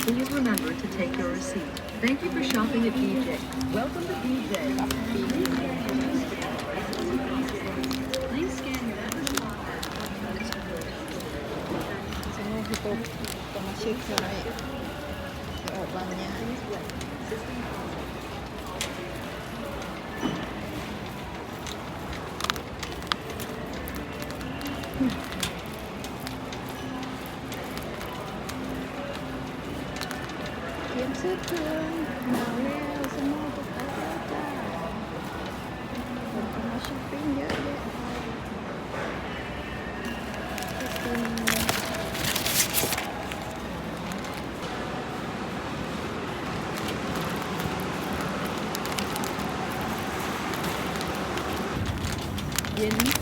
Please remember to take your receipt. Thank you for shopping at BJ. Welcome to BJ. Please scan your membership card. สมมติตัวมาเช็คไว้จะออกบางอย่างเขียนซื้อเครื่องหนาวแล้วสมองก็ไปแล้วจ้าคนก็มาช้อปปิ้งเยอะแยะเย็น